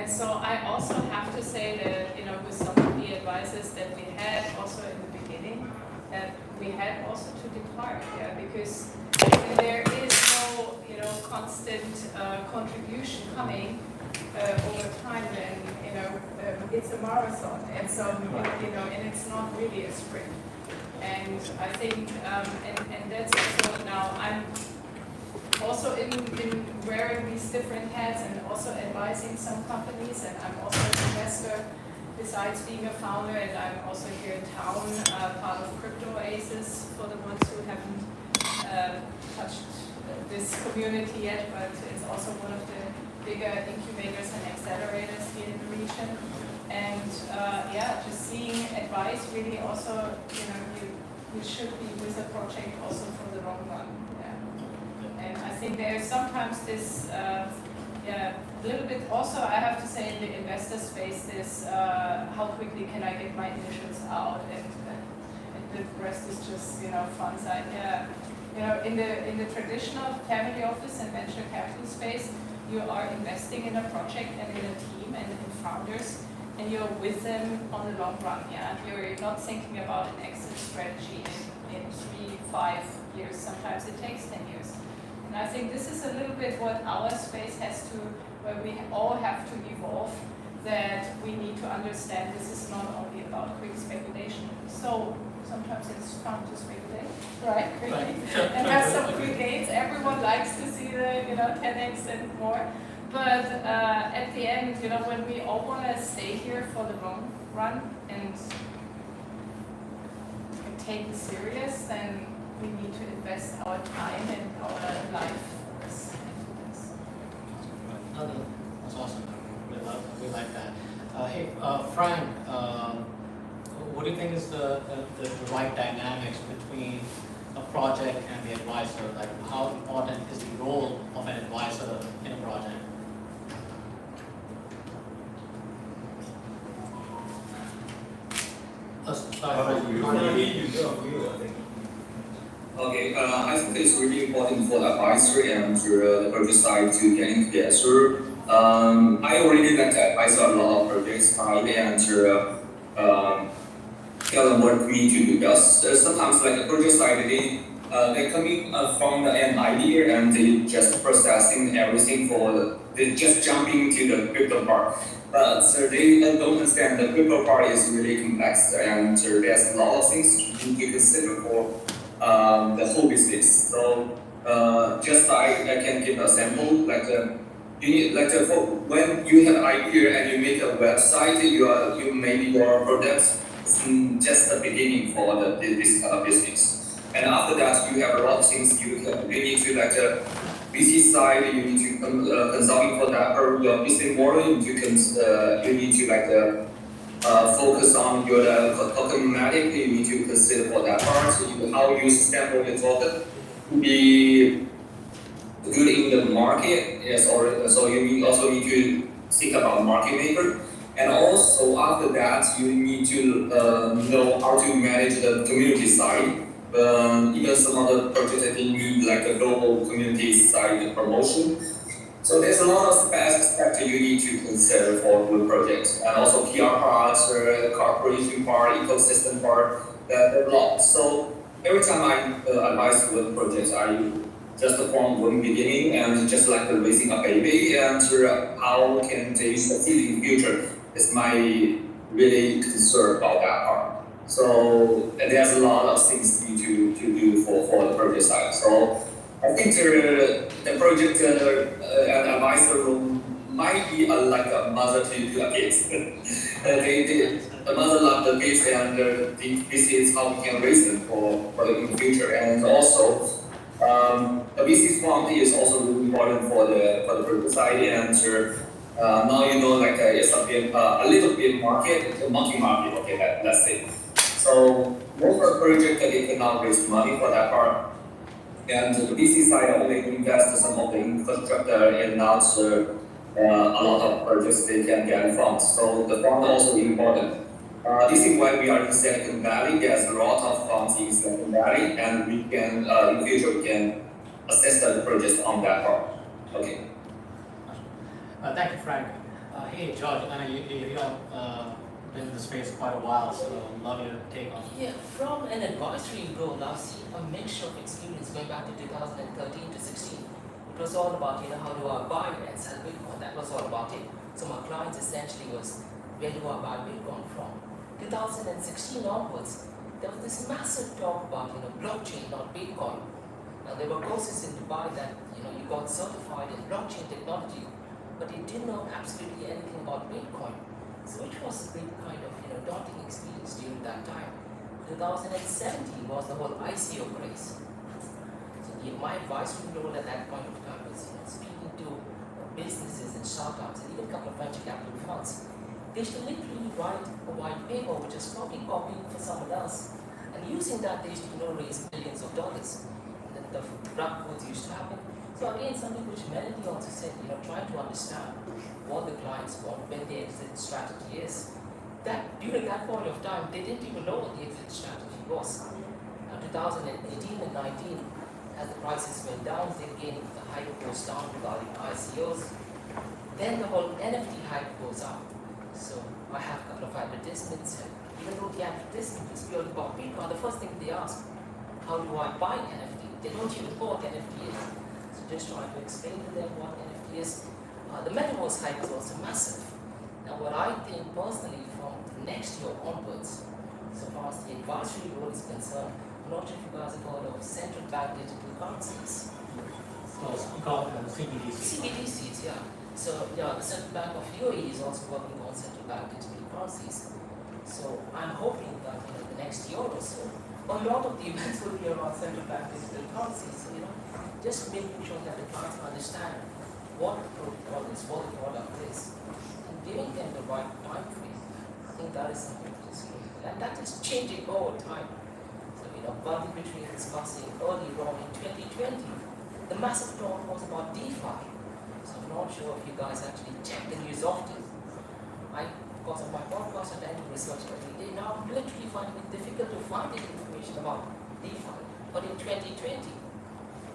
And so I also have to say that, with some of the advisors that we had also in the beginning, that we had also to depart, because there is no, constant contribution coming over time, then, it's a marathon, and so, and it's not really a sprint. And I think, and that's also now, I'm also in wearing these different hats and also advising some companies, and I'm also an investor besides being a founder, and I'm also here in town, part of Crypto Oasis for the ones who haven't touched this community yet, but it's also one of the bigger incubators and accelerators here in the region. And just seeing advice really also, you should be with a project also for the long run. And I think there's sometimes this, a little bit also, I have to say, in the investor space, this how quickly can I get my initials out, and the rest is just, fun side. In the traditional family office and venture capital space, you are investing in a project and in a team and in founders, and you're with them on the long run. You're not thinking about an exit strategy in 3-5 years. Sometimes it takes 10 years. And I think this is a little bit what our space has to, where we all have to evolve, that we need to understand this is not only about quick speculation. So sometimes it's fun to speculate, right? And have some quick gains. Everyone likes to see the 10x and more. But at the end, when we all want to stay here for the long run and take it serious, then we need to invest our time and our life force into this. That's awesome. We like that. Hey, Frank, what do you think is the right dynamics between a project and the advisor? Like, how important is the role of an advisor in a project? Okay, I think it's really important for the advisor and the project side to get together. I already like to advise a lot of projects and tell them what we need to do. Because sometimes, like the project side, they coming from an idea and they just processing everything they just jumping to the crypto part. But they don't understand the crypto part is really complex, and there's a lot of things you need to consider for the whole business. So just I can give a sample, like you need when you have an idea and you make a website, you maybe your product is just the beginning for this kind of business. And after that, you have a lot of things you need to like the VC side, you need to consulting for that, or your business model, you need to like focus on your tokenomics, you need to consider for that part, how you sample your token to be good in the market. Yes, so you also need to think about market maker. And also after that, you need to know how to manage the community side. Even some other projects that need like a global community side promotion. So there's a lot of aspects you need to consider for good projects, and also PR part, corporation part, ecosystem part, a lot. So every time I advise good projects, I just from one beginning and just like raising a baby, and how can they succeed in the future is my really concern about that part. So there's a lot of things you need to do for the project side. So I think the project advisor might be like a mother to the kids. The mother loves the kids, and this is how we can raise them for in the future. And also, the business fund is also really important for the project side. And now like it's a little bit market, a monkey market. Okay, let's say. So most of the project they cannot raise money for that part. And the VC side only invest some of the infrastructure and not a lot of projects they can get funds. So the fund also important. This is why we are in Silicon Valley. There's a lot of funds in Silicon Valley, and we can in the future we can assess the projects on that part. Okay. Thank you, Frank. Hey, George, I know you have been in the space quite a while, so love your take on it. Yeah, from an advisory role, I've seen a mixture of experience going back to 2013 to 16. It was all about, how do I buy and sell Bitcoin? That was all about it. So my clients essentially was, where do I buy Bitcoin from? 2016 onwards, there was this massive talk about, blockchain, not Bitcoin. Now there were courses in Dubai that, you got certified in blockchain technology, but you didn't know absolutely anything about Bitcoin. So which was a big kind of, daunting experience during that time. 2017 was the whole ICO craze. So my advisory role at that point of time was, speaking to businesses and startups and even a couple of venture capital funds. They should literally write a white paper which is copying for someone else. And using that, they used to, raise millions of dollars. And then the rug pulls used to happen. So again, something which Melanie also said, trying to understand what the clients want, when the exit strategy is. That during that point of time, they didn't even know what the exit strategy was. Now 2018 and 19, as the prices went down, again the hype goes down regarding ICOs. Then the whole NFT hype goes up. So I have a couple of advertisements, and even though the advertisement is purely about Bitcoin, the first thing they ask, how do I buy NFT? They don't even know what NFT is. So just trying to explain to them what NFT is. The metaverse hype is also massive. Now what I think personally from next year onwards, so far as the advisory role is concerned, I'm not sure if you guys have heard of central bank digital currencies. So you call it CBDC. CBDCs, yeah. So yeah, the Central Bank of UAE is also working on central bank digital currencies. So I'm hoping that the next year or so, a lot of the events will be around central bank digital currencies. So, just making sure that the clients understand what the protocol is, what the product is, and giving them the right time frame. I think that is something which is critical, and that is changing over time. So one thing which we were discussing earlier on in 2020, the massive talk was about DeFi. So I'm not sure if you guys actually check the news often. Because of my podcast, I tend to research every day. Now I'm literally finding it difficult to find the information about DeFi. But in 2020,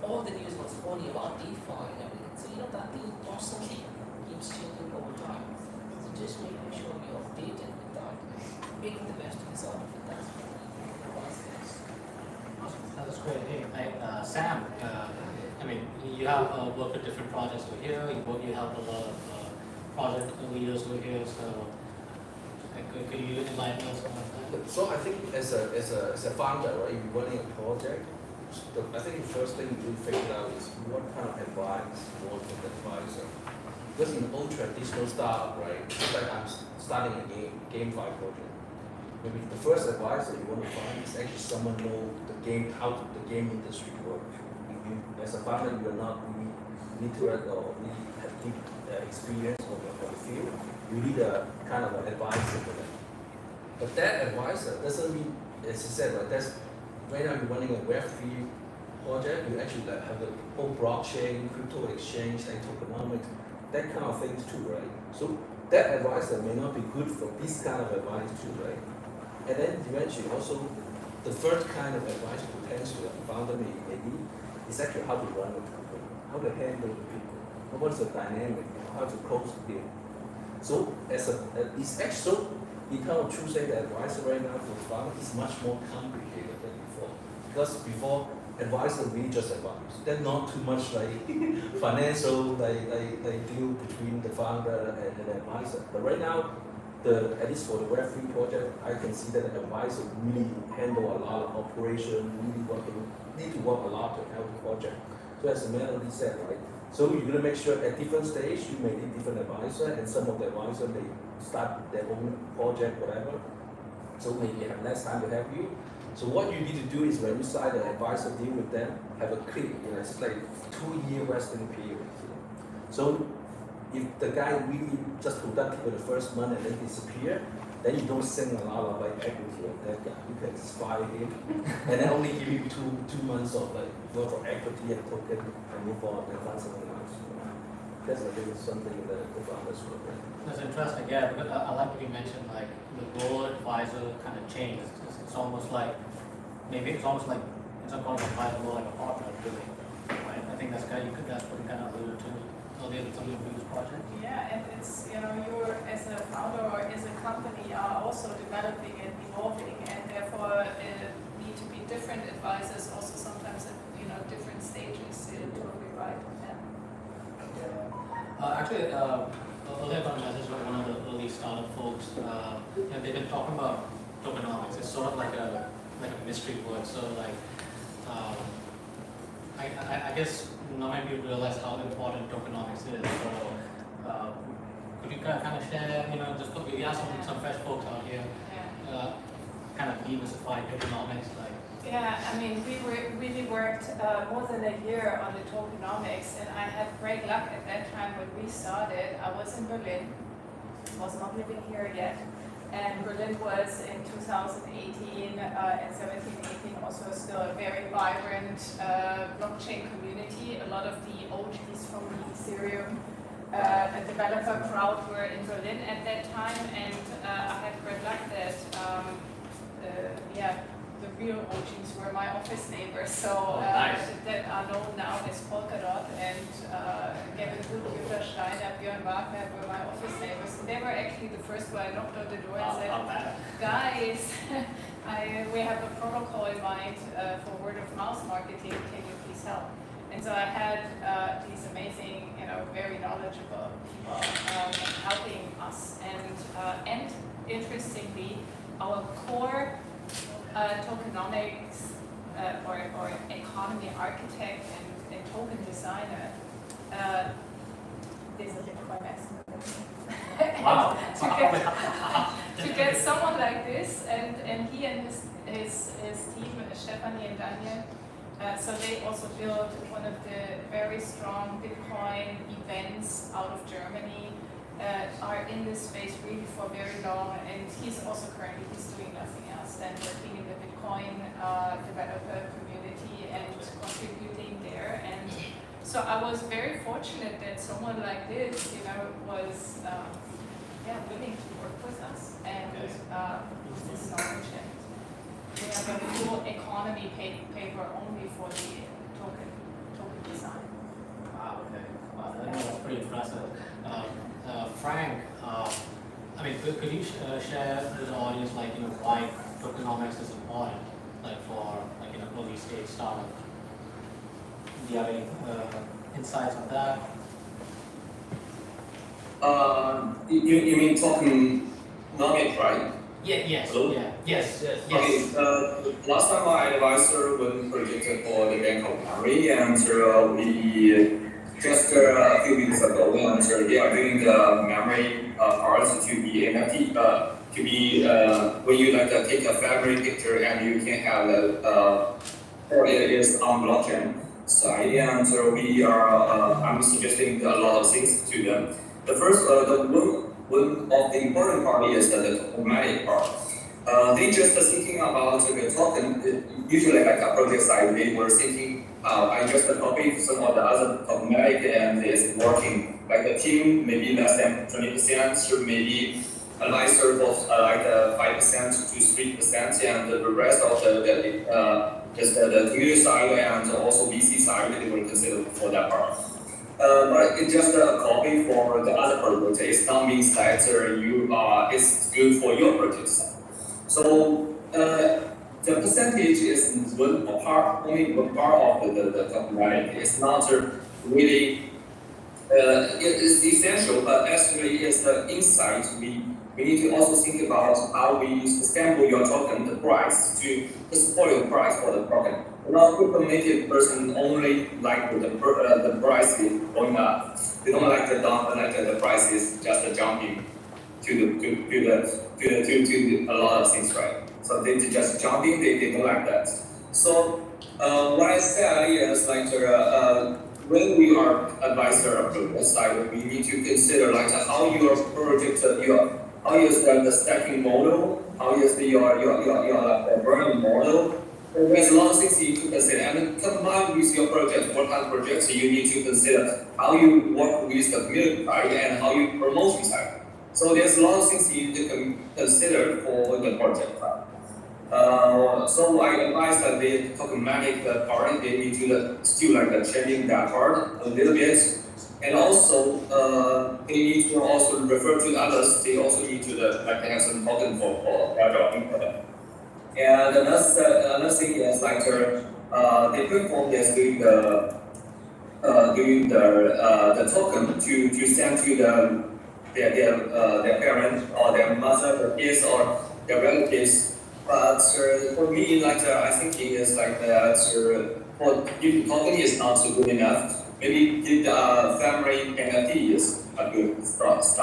all the news was only about DeFi and everything. So that thing constantly keeps changing over time. So just making sure you're updated with that, making the best use out of it. That's what the advice is. That's great. Hey, Sam, you have worked with different projects over here. You help a lot of project leaders over here. So, could you enlighten us on that? So I think as a founder, right, if you're running a project, I think the first thing you figure out is what kind of advice you want from the advisor. Because in old traditional startup, right, it's like I'm starting a GameFi project. Maybe the first advisor you want to find is actually someone know how the game industry works. As a founder, you are not really literate or really have deep experience of the field. You need a kind of an advisor for that. But that advisor doesn't mean, as you said, right, right now you're running a Web3 project, you actually have the whole blockchain, crypto exchange, and tokenomics, that kind of things too, right? So that advisor may not be good for this kind of advice too, right? And then eventually also, the third kind of advice potentially a founder may need is actually how to run the company, how to handle the people, what's the dynamic, how to close the deal. So it's actually so, you cannot choose the advisor right now for the founder is much more complicated than before. Because before, advisor really just advise. There's not too much like financial they deal between the founder and the advisor. But right now, at least for the Web3 project, I can see that the advisor really handle a lot of operation, need to work a lot to help the project. So as Melanie said, right? So you're gonna make sure at different stage you may need different advisor, and some of the advisor they start their own project, whatever. So maybe have less time to help you. So what you need to do is when you sign the advisor deal with them, have a clear, it's like 2-year vesting period. So if the guy really just productive for the first month and then disappear, then you don't send a lot of equity of that guy. You can just fire him and then only give you two months of worth of equity and token and move on and find something else. That's I think something that the founders will bring. That's interesting, yeah, but I like what you mentioned, like the role advisor kind of changes. It's almost like, it's almost like, it's not calling advisor more like a partner, really, right? I think that's what you kind of alluded to earlier with some of the previous project. Yeah, and it's, you company are also developing and evolving, and therefore need to be different advisors also sometimes at different stages. You're totally right. Actually, earlier got a message from one of the early startup folks. They've been talking about tokenomics. It's sort of like a mystery word. So like, I guess not many people realize how important tokenomics is. So could you kind of share, just we have some fresh folks out here, kind of demystify tokenomics, like. Yeah, I mean, we really worked more than a year on the tokenomics, and I had great luck at that time when we started. I was in Berlin, was not living here yet, and Berlin was in 2018 and 17, 18 also still a very vibrant blockchain community. A lot of the OGs from the Ethereum developer crowd were in Berlin at that time, and I had great luck that the real OGs were my office neighbors, so nice. that are known now as Polkadot, and Gavin Wood, Jutta Steiner, Björn Wagner were my office neighbors. And they were actually the first who I knocked on the door and said, guys, we have a protocol in mind for word of mouth marketing, can you please help? And so I had these amazing, very knowledgeable people helping us. And interestingly, our core tokenomics or economy architect and token designer is a Bitcoin expert. Wow. to get someone like this, and he and his team, Stephanie and Daniel, so they also built one of the very strong Bitcoin events out of Germany, are in this space really for very long, and he's also currently doing nothing else than working in the Bitcoin developer community and contributing there. And so I was very fortunate that someone like this, was willing to work with us and use this knowledge. And we have a full economy paper only for the token design. Wow, okay. Wow, that's pretty impressive. Frank, could you share with the audience, why tokenomics is important, for early stage startup? Do you have any insights on that? You mean tokenomics, right? Yes. Hello? Yeah. Yes. Okay, last time my advisor was projected for the Bank of Mohr, and we just a few weeks ago, and they are doing the memory cards to be NFT, to be when you take a family picture and you can have or it is on blockchain side, and we are I'm suggesting a lot of things to them. The first, one of the important part is the tokenomic part. They just thinking about the token. Usually, like a project side, they were thinking, I just copy some of the other tokenomic and it's working. Like a team, maybe less than 20%, maybe advisor of 5% to 3%, and the rest of the community side and also VC side, they will consider for that part. But it's just a copy for the other project. It's not means that it's good for your project side. So the percentage is only one part of the tokenomic. It's not really it's essential, but actually it's the insight. We need to also think about how we sample your token, the price, to support your price for the token. Not crypto native person only like the price is going up. They don't like the price is just jumping to a lot of things, right? So they just jumping, they don't like that. So what I said is when we are advisor of the side, we need to consider how your project, how is the stacking model, how is your burning model. There's a lot of things you need to consider, and combined with your project, what kind of projects you need to consider, how you work with the community side and how you promote side. So there's a lot of things you need to consider for the project side. So I advise that the tokenomic part, they need to still changing that part a little bit. And also, they need to also refer to others. They also need to have some token for developing product. And another thing is they perform this doing the token to send to their parents or their mother, their kids or their relatives. But for me, I think it is for if token is not so good enough, maybe give the family NFT is a good stuff.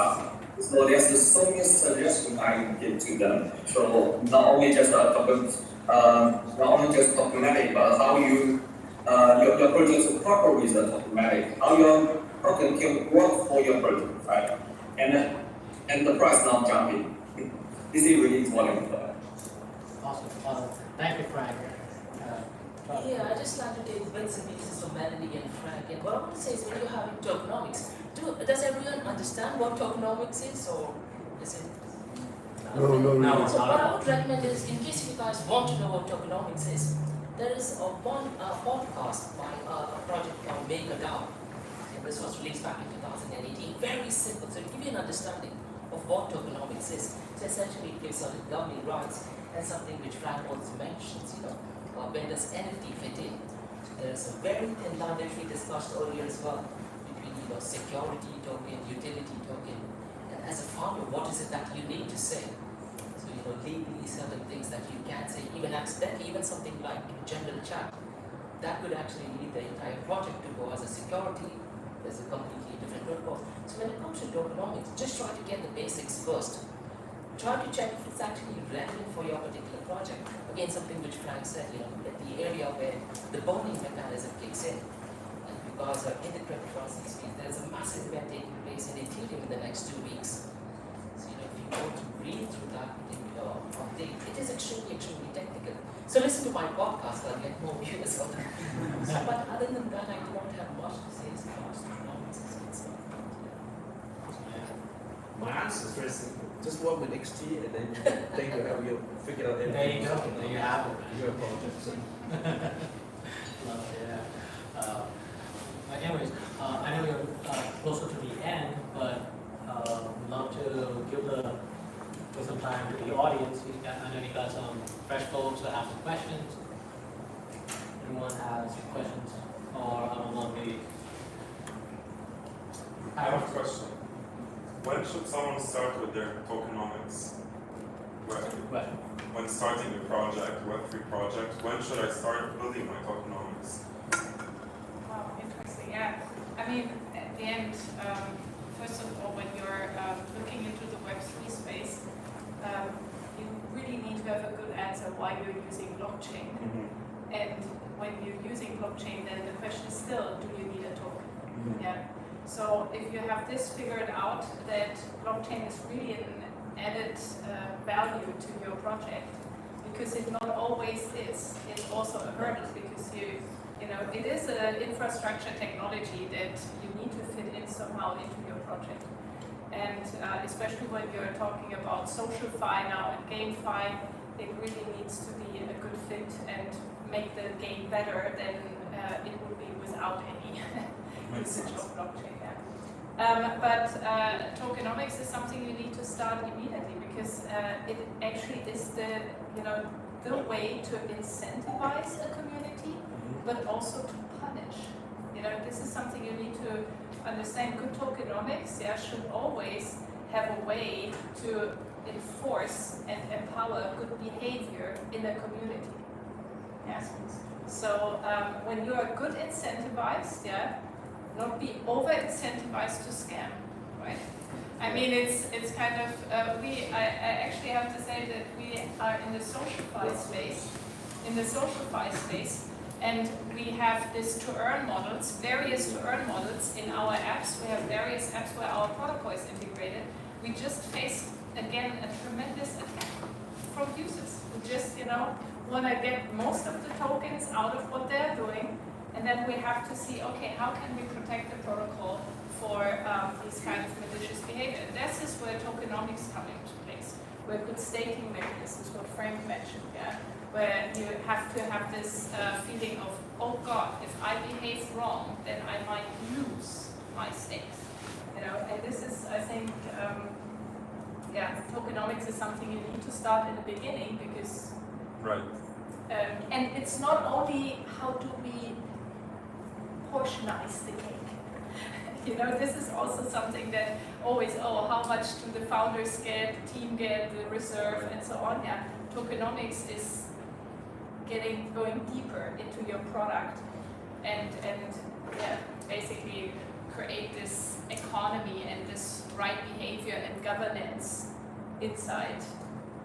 So there's so many suggestions I give to them. So not only just tokenomic, but how you your project is proper with the tokenomic, how your token can work for your project, right? And the price not jumping. This is really important. Awesome. Thank you, Frank. Yeah, I just like to take bits and pieces from Melanie and Frank. And what I want to say is when you're having tokenomics, does everyone understand what tokenomics is, or is it? No. So what I would recommend is, in case you guys want to know what tokenomics is, there is one podcast by a project called MakerDAO. This was released back in 2018. Very simple, so to give you an understanding of what tokenomics is. So essentially it gives certain governing rights and something which Frank also mentions, where does NFT fit in? So there is a very thin line that we discussed earlier as well between security token, utility token, and as a founder, what is it that you need to say? So legally certain things that you can say, even accidentally, even something like general chat, that could actually lead the entire project to go as a security. There's a completely different protocol. So when it comes to tokenomics, just try to get the basics first. Try to check if it's actually relevant for your particular project. Again, something which Frank said, at the area where the bonding mechanism kicks in. And because in the cryptocurrency space, there's a massive event taking place in Ethereum in the next 2 weeks. So if you want to read through that particular update, it is extremely technical. So listen to my podcast, I'll get more viewers on that. But other than that, I don't have much to say as far as tokenomics is concerned. My answer is very simple. Just work with XT and then you have your figure out everything. There you go. There you have it. Your project. Anyways, I know we're closer to the end, but we'd love to give some time to the audience. I know you got some fresh folks that have some questions. Anyone has questions or I don't know, maybe. I have a question. When should someone start with their tokenomics? When starting a project, Web3 project, when should I start building my tokenomics? Wow, interesting. Yeah. I mean, at the end, first of all, when you're looking into the Web3 space, you really need to have a good answer why you're using blockchain. Mm-hmm. And when you're using blockchain, then the question is still, do you need a token? Mm-hmm. Yeah. So if you have this figured out, that blockchain is really an added value to your project, because it not always is. It's also a hurdle because it is an infrastructure technology that you need to fit in somehow into your project. And especially when you're talking about socialify now and gamify, it really needs to be a good fit and make the game better than it would be without any usage of blockchain. But tokenomics is something you need to start immediately because it actually is the way to incentivize a community, but also to punish. This is something you need to understand. Good tokenomics should always have a way to enforce and empower good behavior in a community. Yes. So when you are good incentivized, not be over-incentivized to scam, right? I mean, it's kind of, I actually have to say that we are in the socialify space, and we have this to-earn models, various to-earn models in our apps. We have various apps where our protocol is integrated. We just face, again, a tremendous attack from users who just, want to get most of the tokens out of what they're doing. And then we have to see, okay, how can we protect the protocol for these kind of malicious behavior? And this is where tokenomics come into place, where good staking mechanisms, what Frank mentioned, where you have to have this feeling of, oh God, if I behave wrong, then I might lose high stakes. And this is, I think, tokenomics is something you need to start in the beginning because, Right. and it's not only how do we portionize the cake. This is also something that always, how much do the founders get, the team get, the reserve, and so on. Yeah, tokenomics is going deeper into your product and basically create this economy and this right behavior and governance inside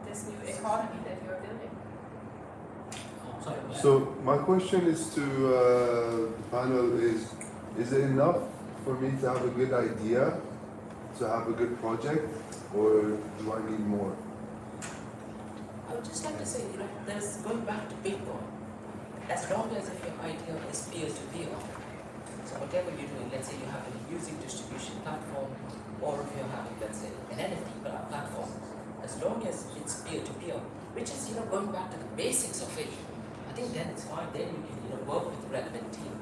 this new economy that you're building. Oh, sorry, go ahead. So my question is to the panel is it enough for me to have a good idea, to have a good project, or do I need more? I would just like to say, there's going back to Bitcoin. As long as if your idea is peer-to-peer, so whatever you're doing, let's say you have a music distribution platform, or if you're having, let's say, an NFT platform, as long as it's peer-to-peer, which is, going back to the basics of it, I think then it's fine. Then you can, work with the relevant team.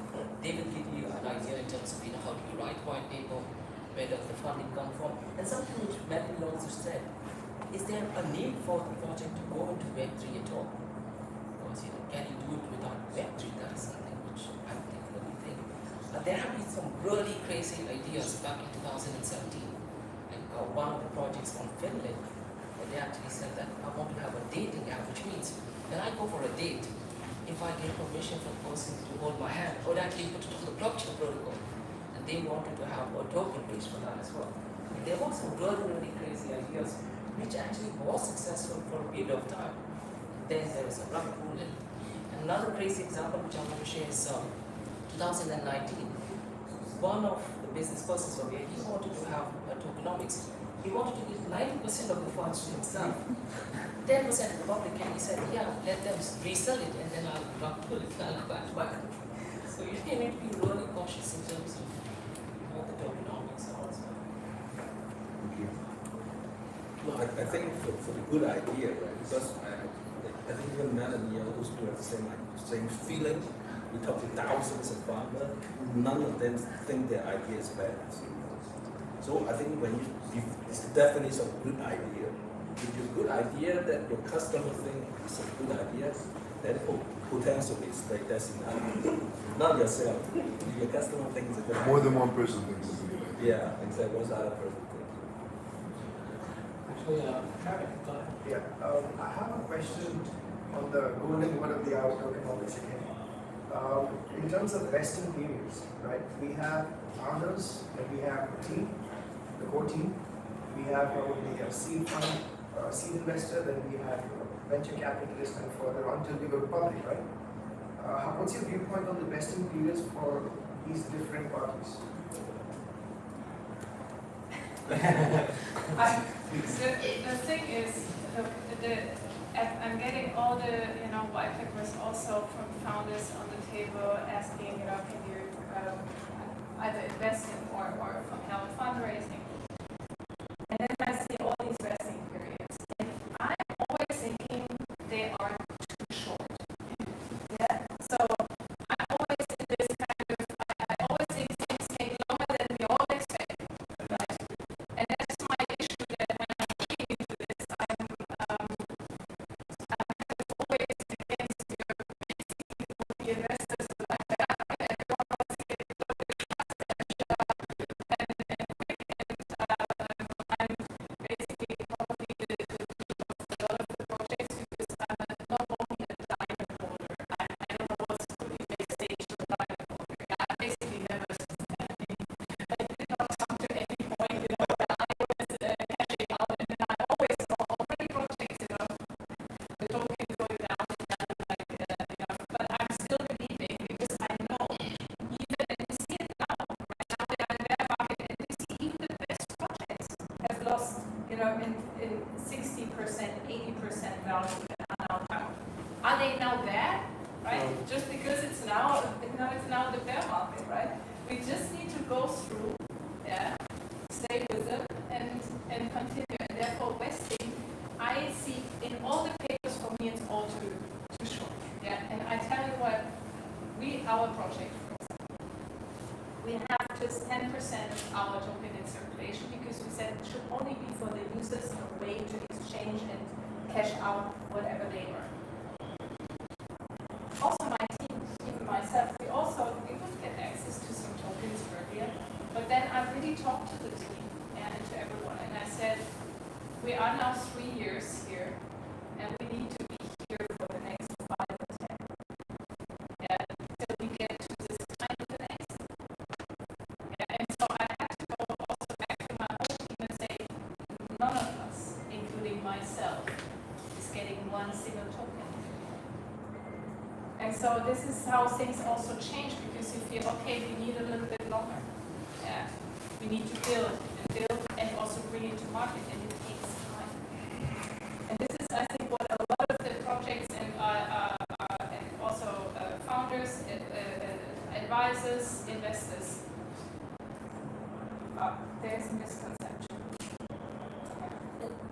They will give you an idea in terms of, how do you write white paper, where does the funding come from, and something which Melanie also said. Is there a need for the project to go into Web3 at all? Because can you do it without Web3? That is something which I think is a good thing. There have been some really crazy ideas back in 2017. Like one of the projects from Finland, they actually said that I want to have a dating app, which means when I go for a date, if I get permission from the person to hold my hand, I would actually put it on the blockchain protocol. And they wanted to have a token base for that as well. And there were some really crazy ideas which actually was successful for a period of time. Then there was a rug pull. And another crazy example which I want to share is 2019. One of the business persons over here, he wanted to have a tokenomics. He wanted to give 90% of the funds to himself, 10% to the public, and he said, let them resell it and then I'll rug pull it, I'll go back. So you need to be really cautious in terms of what the tokenomics are as well. Thank you. No, I think for the good idea, right? Because I think even Melanie and those people have the same feeling. We talk to thousands of farmers, none of them think their idea is bad. So I think it's the definition of good idea. If your good idea that your customer think is a good idea, then potentially it's like that's enough. Not yourself. If your customer thinks it's a good idea. More than one person thinks it's a good idea. Yeah, exactly. What's the other person think? Actually, Travis, go ahead. Yeah, I have a question on the golden word of the hour tokenomics again. In terms of vesting periods, right? We have founders, and we have a team, the core team. We have probably a seed fund, seed investor, then we have venture capitalist, and further on till we go public, right? What's your viewpoint on the vesting periods for these different parties? The thing is, I'm getting all the white papers also from founders on the table asking, can you either invest in or from help fundraising. And then I see all these vesting periods, and I'm always thinking they are too short. Yeah. So I'm always in this kind of, I always think things take longer than we all expect. Right? And that's my issue that when I'm looking into this, I'm always against the investors like that. Everyone wants to get I'm basically probably the a lot of the projects because I'm not only a diamond holder, I don't know what's the big stage of a diamond holder. I basically never suspending. I did not come to any point, that I was cashing out, and then I always saw how many projects, the token going down and down, but I'm still believing because I know even, and you see it now, right now they are in their market, and you see even the best projects have lost, in 60%, 80% value and are now down. Are they now bad, right? Just because it's now the bear market, right? We just need to go through, stay with them and continue. And therefore, vesting, I see in all the papers for me, it's all too short. Yeah, and I tell you what, our project, for example, we have just 10% for the users a way to exchange and cash out whatever they earn. Also my team, even myself, we would get access to some tokens earlier, but then I really talked to the team and to everyone, and I said, we are now 3 years here, and we need to be here for the next 5 or 10. Yeah, till we get to this kind of an exit. Yeah, and so I had to go also back to my whole team and say, none of us, including myself, is getting one single token. And so this is how things also change, because you feel, okay, we need a little bit longer. Yeah, we need to build and also bring it to market, and it takes time. And this is, I think, what a lot of the projects and also founders, advisors, investors, there's a misconception.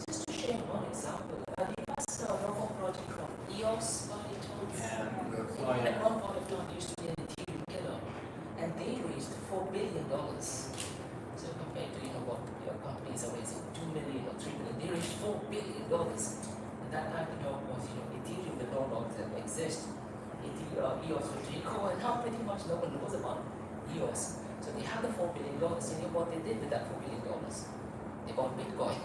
Just to share one example, you guys know a project called EOS by any chance? At one point of time, used to be an Ethereum killer, and they raised $4 billion. So compared to what your companies are raising, 2 million or 3 million, they raised $4 billion. At that time, the talk was, Ethereum will no longer exist. EOS will take over, and now pretty much no one knows about EOS. So they have the $4 billion, and what they did with that $4 billion? They bought Bitcoin.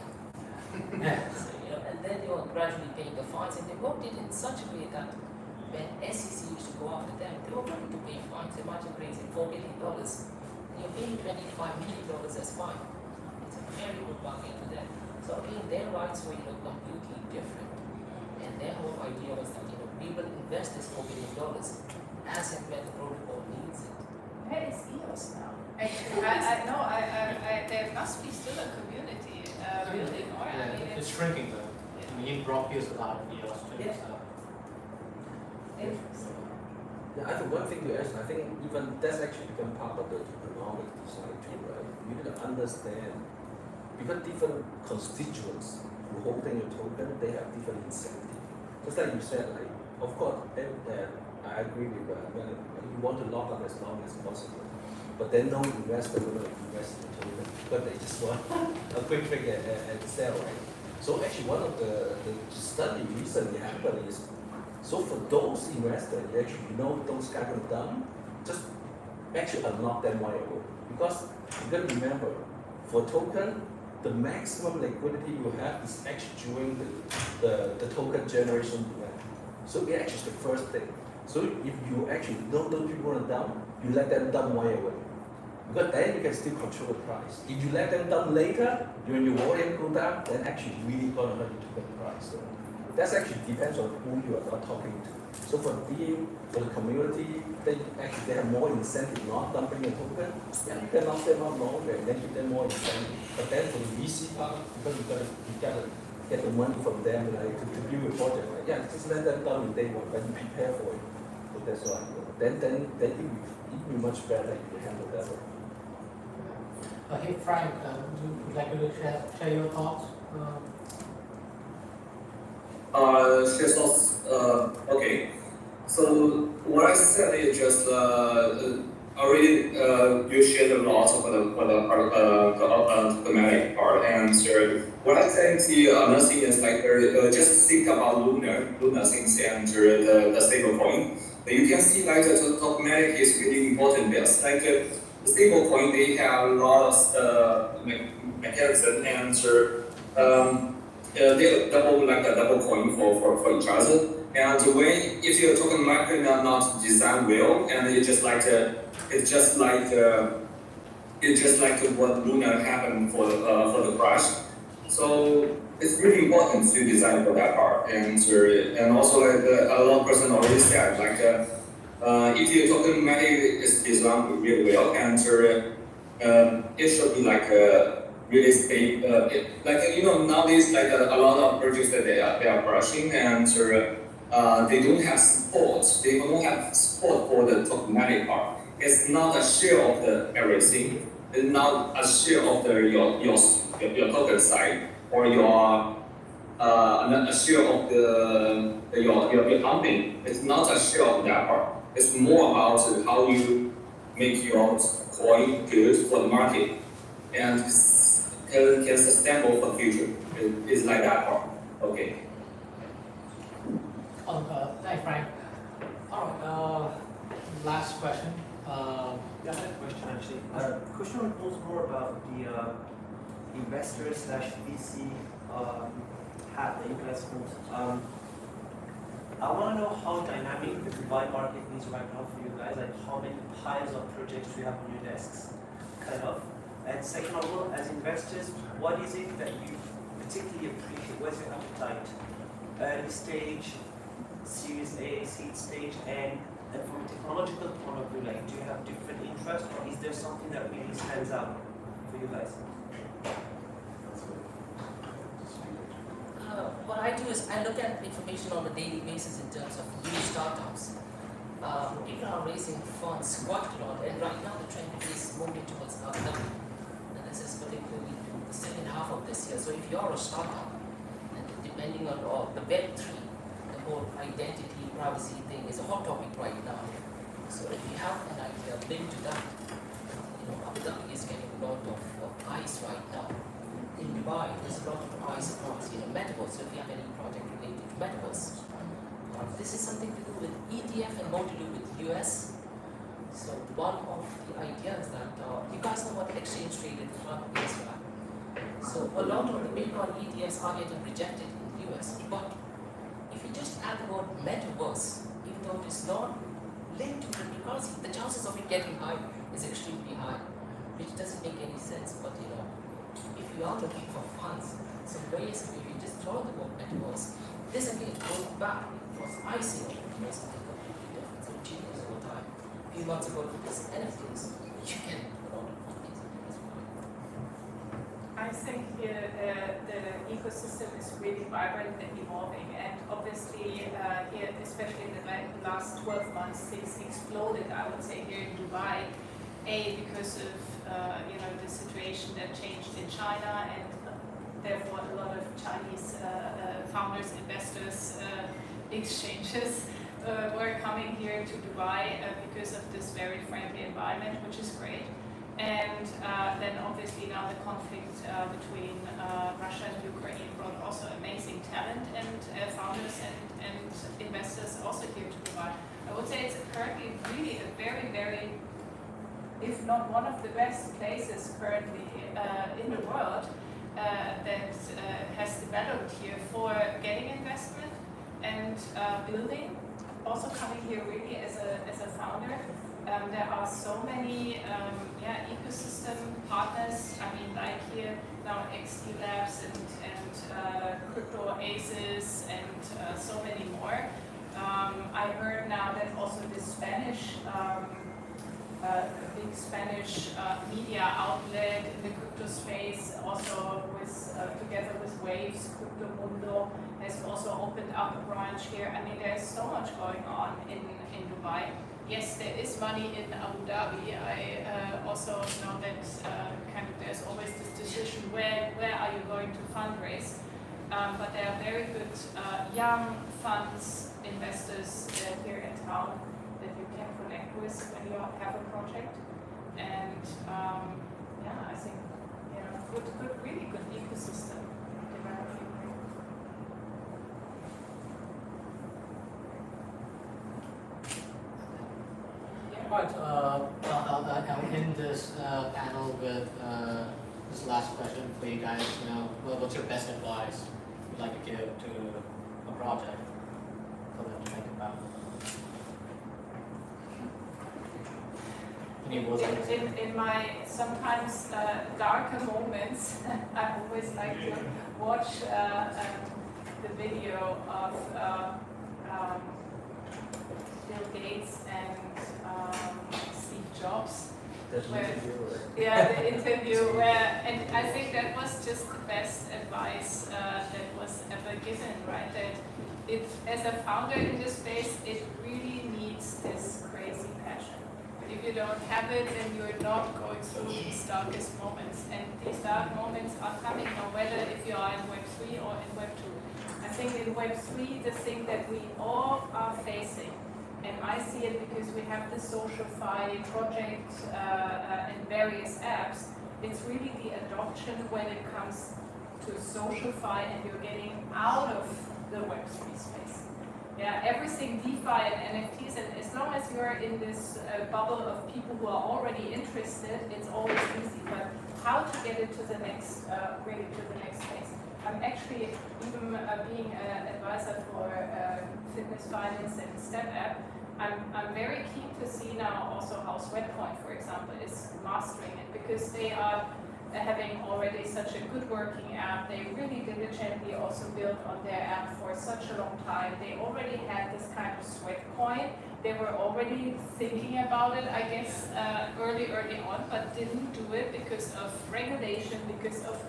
So, and then they were gradually paying the fines, and they worked it in such a way that when SEC used to go after them, they were ready to pay fines. Imagine raising $4 billion. You're paying $25 million as fine. It's a very good bargain for them. So again, their rights were completely different. And their whole idea was that we will invest this $4 billion as and when the protocol needs it. Where is EOS now? Actually, I know there must be still a community building, or I mean, it's shrinking though. I mean, he brought us a lot of EOS too. Yeah. So. interesting. Yeah, I think one thing to ask, I think even that's actually become part of the economic design too, right? You need to understand, because different constituents who holding a token, they have different incentives. Just like you said, like, of course, I agree with Melanie, you want to lock up as long as possible. But then no investor will invest in the token, but they just want a quick fix and sell, right? So actually one of the study recently happened is, so for those investors, actually those guys are done, just actually unlock them right away. Because you got to remember, for token, the maximum liquidity you have is actually during the token generation event. So it actually is the first thing. So if you actually know those people are down, you let them down right away. Because then you can still control the price. If you let them down later, when your volume go down, then actually really gonna hurt the token price. So that actually depends on who you are talking to. So for the community, they have more incentive not dumping the token. Yeah, you can lock them up longer and then give them more incentive. But then for the VC part, because you gotta get the money from them to build a project. Right? Yeah, just let them down in day one, but you prepare for it. So that's why. Then it will be much better if you handle that way. Hey Frank, would you like to share your thoughts? Share thoughts. Okay. So what I said is just already you shared a lot for the thematic part, and what I think the another thing is like just think about Luna things and the stablecoin. You can see like the thematic is really important there. Like the stablecoin, they have a lot of mechanism and they double coin for each other. And if your token market are not designed well, and it's just like what Luna happened for the crash. So it's really important to design for that part. And also like a lot of person already said, like if your token market is designed really well, and it should be like really stable. Nowadays like a lot of projects that they are crashing, and they don't have support. They don't have support for the tokenomic part. It's not a share of the everything. It's not a share of your token side or a share of your company. It's not a share of that part. It's more about how you make your coin good for the market. And can sustainable for future. It's like that part. Okay. Thanks, Frank. All right, last question. Yeah, I had a question actually. Question was more about the investor/VC hat that you guys hold. I want to know how dynamic the Dubai market is right now for you guys. Like how many piles of projects do you have on your desks, kind of. And second of all, as investors, what is it that you particularly appreciate? Where's your appetite? Early stage, Series A, seed stage, and from a technological point of view, like, do you have different interests, or is there something that really stands out for you guys? What I do is I look at information on a daily basis in terms of new startups. People are raising funds quite a lot, and right now the trend is moving towards startup. And this is particularly the second half of this year. So if you're a startup, and depending on the Web3, the whole identity, privacy thing is a hot topic right now. So if you have an idea linked to that, Abu Dhabi is getting a lot of eyes right now. In Dubai, there's a lot of eyes across, metaverse. So if you have any project related to metaverse, this is something to do with ETF and more to do with US. So one of the ideas that you guys know what exchange traded fund is, right? So a lot of the Bitcoin ETFs are getting rejected in the US, but if you just add the word metaverse, even though it is not linked to cryptocurrency, the chances of it getting high is extremely high, which doesn't make any sense. But if you are looking for funds, some ways if you just throw the word metaverse, this again goes back was icing on something completely different. So changes over time. A few months ago, with this NFTs, you can put on funds. I think here the ecosystem is really vibrant and evolving, and obviously here, especially in the last 12 months, things exploded. I would say here in Dubai, because of the situation that changed in China, and therefore a lot of Chinese founders, investors, exchanges were coming here to Dubai because of this very friendly environment, which is great. And then obviously now the conflict between Russia and Ukraine brought also amazing talent and founders and investors also here to Dubai. I would say it's currently really a very, very, if not one of the best places currently in the world that has developed here for getting investment and building. Also coming here really as a founder. There are so many ecosystem partners. I mean, like here now XT Labs and Crypto Aces and so many more. I heard now that also the Spanish, big Spanish media outlet in the crypto space, also with together with Waves, Crypto Mundo has also opened up a branch here. I mean, there's so much going on in Dubai. Yes, there is money in Abu Dhabi. I also know that kind of there's always this decision where are you going to fundraise. But there are very good young funds, investors here in town that you can connect with when you have a project. And I think really good ecosystem developing. Right, I'll end this panel with this last question for you guys. What's your best advice you'd like to give to a project for them to think about? In my sometimes darker moments, I always like to watch the video of Bill Gates and Steve Jobs. The interview where, and I think that was just the best advice that was ever given, right? That as a founder in this space, it really needs this crazy passion. If you don't have it, then you're not going through these darkest moments. And these dark moments are coming, no matter if you are in Web 3 or in Web 2. I think in Web 3, the thing that we all are facing, and I see it because we have the SocialFi project and various apps, It's really the adoption when it comes to socialify and you're getting out of the Web3 space. Yeah, everything DeFi and NFTs, and as long as you're in this bubble of people who are already interested, it's always easy. But how to get it to the next, really to the next phase? I'm actually even being an advisor for fitness finance and Step App. I'm very keen to see now also how Sweatcoin, for example, is mastering it, because they are having already such a good working app. They really diligently also built on their app for such a long time. They already had this kind of Sweatcoin. They were already thinking about it, I guess, early on, but didn't do it because of regulation, because of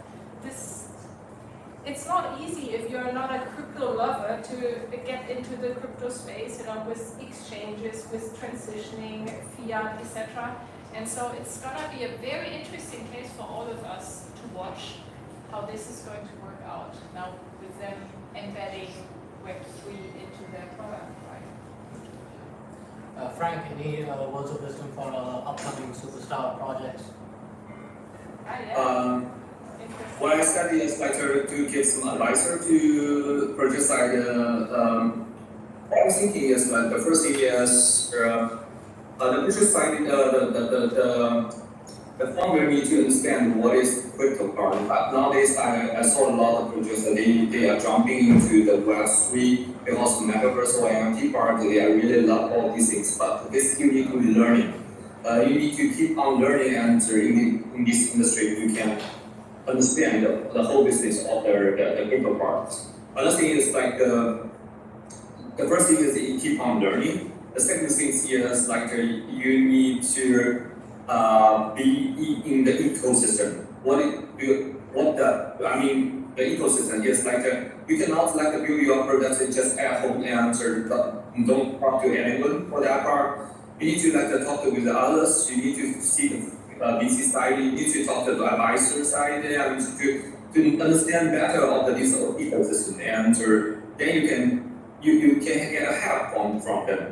this. It's not easy if you're not a crypto lover to get into the crypto space, you know, with exchanges, with transitioning, fiat, etc. And so it's gonna be a very interesting case for all of us to watch how this is going to work out now with them embedding Web3 into their product, right? Frank, any words of wisdom for upcoming superstar projects? Yeah. What I said is like to give some advisor to projects like what I'm thinking is like the first thing is the project side the founder need to understand what is crypto part. But nowadays I saw a lot of projects that they are jumping into the Web3 because Metaverse or NFT part. They are really love all these things, but this you need to be learning. You need to keep on learning, and in this industry you can understand the whole business of the crypto part. Another thing is like the first thing is that you keep on learning. The second thing is like you need to be in the ecosystem. The ecosystem is like you cannot like build your product just at home and don't talk to anyone for that part. You need to like talk with the others. You need to see the VC side. You need to talk to the advisor side and to understand better of this ecosystem, and then you can get a help from them.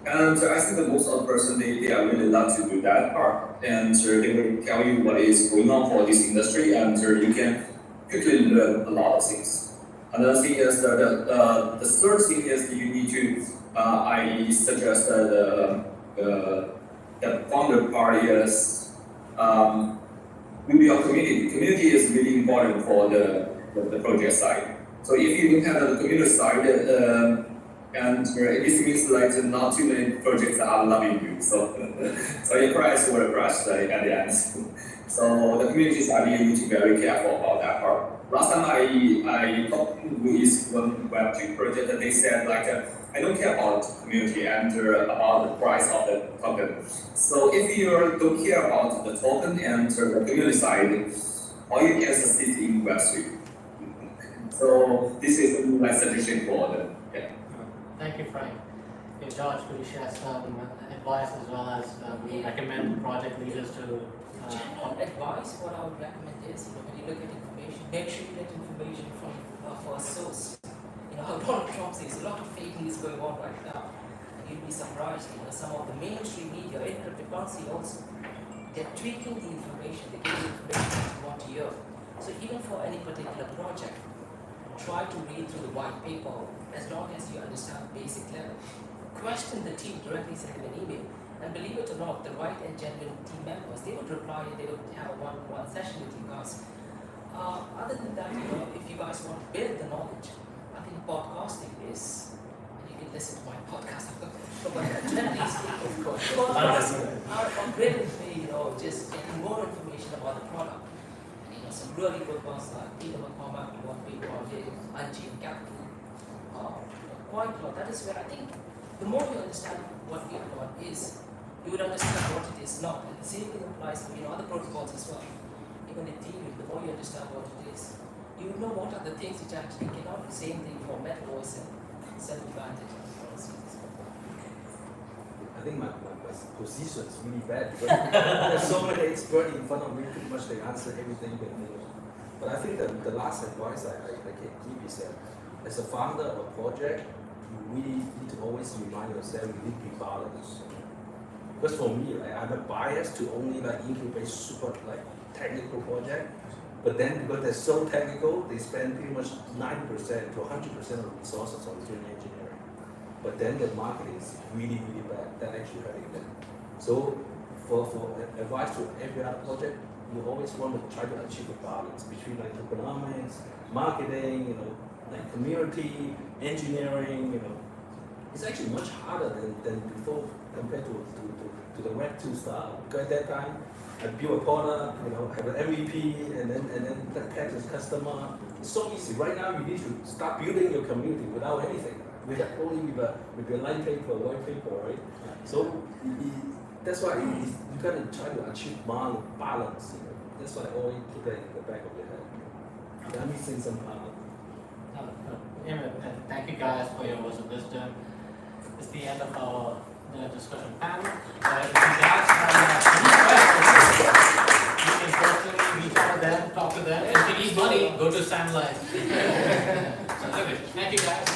And I think that most of the person they are really love to do that part, and they will tell you what is going on for this industry, and you can quickly learn a lot of things. Another thing is the third thing is you need to I suggest the founder part is build your community. Community is really important for the project side. So if you don't have the community side, and this means like not too many projects are loving you. So your price will crash at the end. So the community side you need to be very careful about that part. Last time I talked with one Web2 project, that they said like I don't care about community and about the price of the token. So if you don't care about the token and the community side, all you can succeed in Web3. So this is my suggestion for them. Yeah. Thank you, Frank. Okay, George, could you share some advice as well as we recommend project leaders to? General advice, what I would recommend is, when you look at information, make sure you get information from a source. How Donald Trump says, a lot of fake news going on right now. You'd be surprised, some of the mainstream media, in cryptocurrency also, they're tweaking the information, they give you information that you want to hear. So even for any particular project, try to read through the white paper as long as you understand basic level. Question the team, directly send them an email. And believe it or not, the right and genuine team members, they would reply and they would have a one-on-one session with you guys. Other than that, if you guys want to build the knowledge, I think podcasting is, and you can listen to my podcast, but generally speaking, of course, podcasts are brilliant way, just getting more information about the product. Some really good ones like Peter McCormack, what we project, Unchained Capital, quite a lot. That is where I think the more you understand what Bitcoin is, you would understand what it is not. And the same thing applies to other protocols as well. Even Ethereum, the more you understand what it is, you would know what are the things which actually cannot. The same thing for Metaverse and self-advantage. I think my position is really bad because there's so many experts in front of me, pretty much they answer everything you can think of. But I think that the last advice I can give is that as a founder of a project, you really need to always remind yourself you need to be balanced. Because for me, I'm a bias to only incubate super technical project. But then because they're so technical, they spend pretty much 90% to 100% of the resources on doing engineering. But then the marketing is really, really bad. That actually hurting them. So for advice to every other project, you always want to try to achieve a balance between like economics, marketing, like community, engineering, It's actually much harder than before compared to the Web 2 startup. Because at that time, I build a product, have an MVP, and then catch the customer. It's so easy. Right now, you need to start building your community without anything. Only with a light paper, white paper, right? So that's why you gotta try to achieve balance. That's why I always put that in the back of your head. Let me sing some balance. Thank you guys for your words of wisdom. It's the end of our discussion panel. If you guys have any questions, you can personally reach out to them, talk to them. If you need money, go to Sam Live. So, okay, thank you guys.